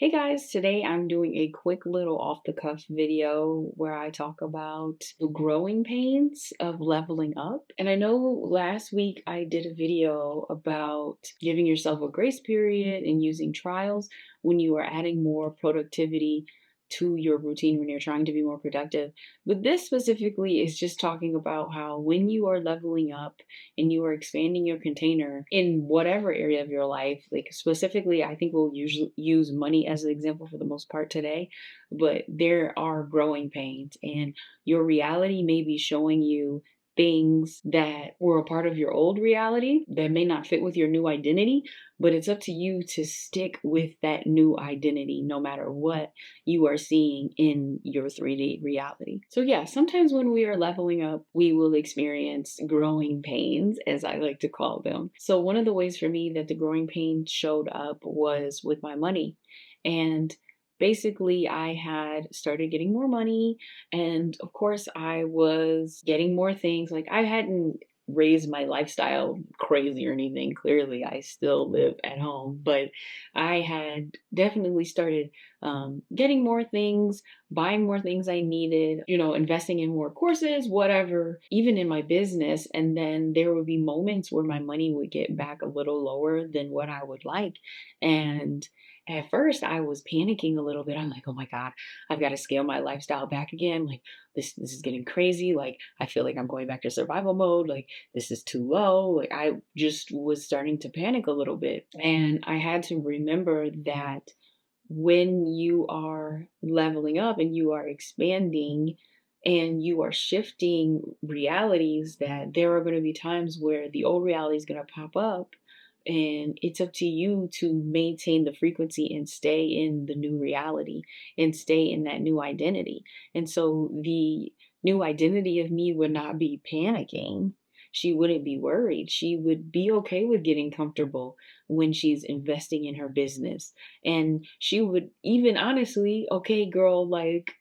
Hey guys, today I'm doing a quick little off the cuff video where I talk about the growing pains of leveling up. And I know last week I did a video about giving yourself a grace period and using trials when you are adding more productivity to your routine when you're trying to be more productive. But this specifically is just talking about how when you are leveling up and you are expanding your container in whatever area of your life, like specifically, I think we'll usually use money as an example for the most part today, but there are growing pains, and your reality may be showing you things that were a part of your old reality that may not fit with your new identity, but it's up to you to stick with that new identity no matter what you are seeing in your 3D reality. So, yeah, sometimes when we are leveling up, we will experience growing pains, as I like to call them. So, one of the ways for me that the growing pain showed up was with my money. And basically, I had started getting more money. And of course, I was getting more things. Like, I hadn't raised my lifestyle crazy or anything. Clearly, I still live at home, but I had definitely started getting more things, buying more things I needed, investing in more courses, whatever, even in my business. And then there would be moments where my money would get back a little lower than what I would like. And at first I was panicking a little bit. I'm like, oh my God, I've got to scale my lifestyle back again. Like this is getting crazy. Like I feel like I'm going back to survival mode. Like this is too low. Like I just was starting to panic a little bit. And I had to remember that when you are leveling up and you are expanding and you are shifting realities, that there are going to be times where the old reality is going to pop up, and it's up to you to maintain the frequency and stay in the new reality and stay in that new identity. And so the new identity of me would not be panicking. She wouldn't be worried. She would be okay with getting comfortable when she's investing in her business. And she would even honestly, okay, girl, like,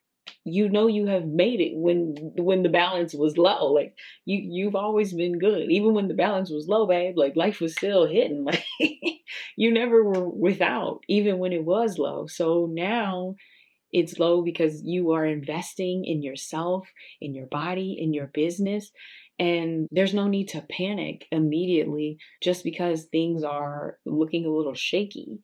you have made it when the balance was low. Like you've always been good. Even when the balance was low, babe, like life was still hitting. Like you never were without, even when it was low. So now it's low because you are investing in yourself, in your body, in your business. And there's no need to panic immediately just because things are looking a little shaky.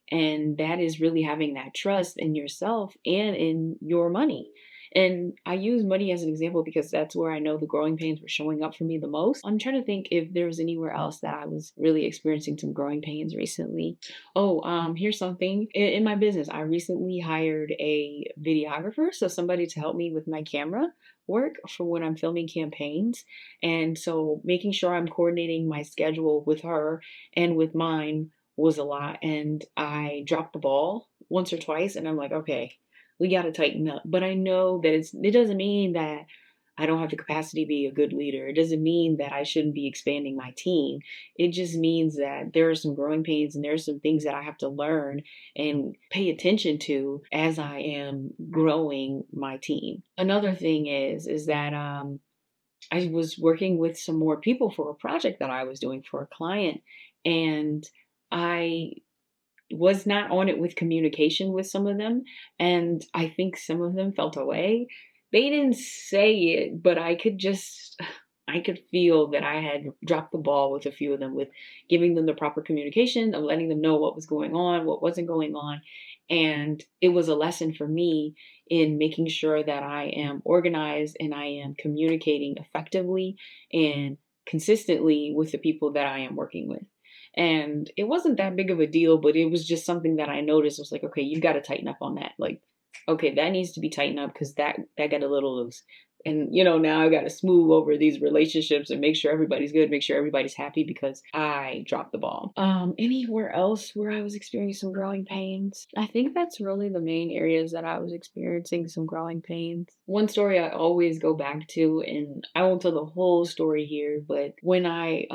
And that is really having that trust in yourself and in your money. And I use money as an example because that's where I know the growing pains were showing up for me the most. I'm trying to think if there was anywhere else that I was really experiencing some growing pains recently. Oh, here's something in my business. I recently hired a videographer, so somebody to help me with my camera work for when I'm filming campaigns. And so making sure I'm coordinating my schedule with her and with mine was a lot. And I dropped the ball once or twice, and I'm like, okay, we got to tighten up. But I know that it doesn't mean that I don't have the capacity to be a good leader. It doesn't mean that I shouldn't be expanding my team. It just means that there are some growing pains and there's some things that I have to learn and pay attention to as I am growing my team. Another thing is that I was working with some more people for a project that I was doing for a client, and I was not on it with communication with some of them. And I think some of them felt away. They didn't say it, but I could feel that I had dropped the ball with a few of them, with giving them the proper communication, of letting them know what was going on, what wasn't going on. And it was a lesson for me in making sure that I am organized and I am communicating effectively and consistently with the people that I am working with. And it wasn't that big of a deal, but it was just something that I noticed. I was like, okay, you got to tighten up on that. Like, okay, that needs to be tightened up because that got a little loose. And now I got to smooth over these relationships and make sure everybody's good, make sure everybody's happy because I dropped the ball. Anywhere else where I was experiencing some growing pains? I think that's really the main areas that I was experiencing some growing pains. One story I always go back to, and I won't tell the whole story here, but when I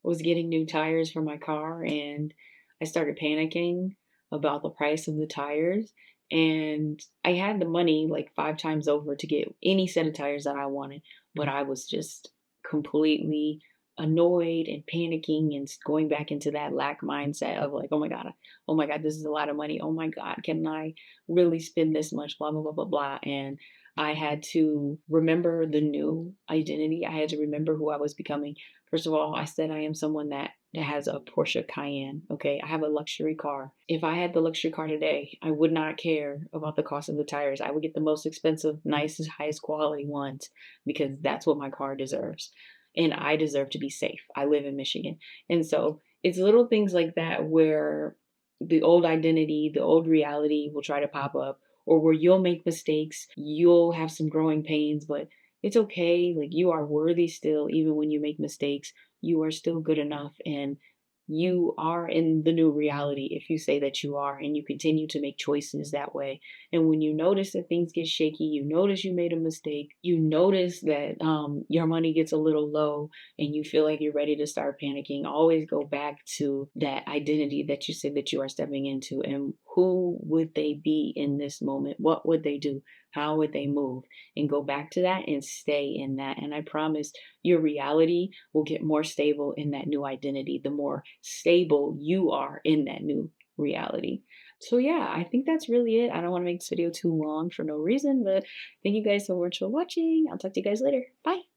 was getting new tires for my car and I started panicking about the price of the tires, and I had the money like 5 times over to get any set of tires that I wanted, but I was just completely annoyed and panicking and going back into that lack mindset of like, oh my God, this is a lot of money. Oh my God, can I really spend this much? Blah, blah, blah, blah, blah. And I had to remember the new identity. I had to remember who I was becoming. First of all, I said I am someone that has a Porsche Cayenne. Okay. I have a luxury car. If I had the luxury car today, I would not care about the cost of the tires. I would get the most expensive, nicest, highest quality ones because that's what my car deserves. And I deserve to be safe. I live in Michigan. And so it's little things like that where the old identity, the old reality will try to pop up, or where you'll make mistakes, you'll have some growing pains, but it's okay. Like you are worthy still, even when you make mistakes, you are still good enough. And you are in the new reality if you say that you are and you continue to make choices that way. And when you notice that things get shaky, you notice you made a mistake, you notice that your money gets a little low and you feel like you're ready to start panicking, always go back to that identity that you said that you are stepping into, and who would they be in this moment? What would they do? How would they move? And go back to that and stay in that. And I promise your reality will get more stable in that new identity, the more stable you are in that new reality. So yeah, I think that's really it. I don't want to make this video too long for no reason, but thank you guys so much for watching. I'll talk to you guys later. Bye.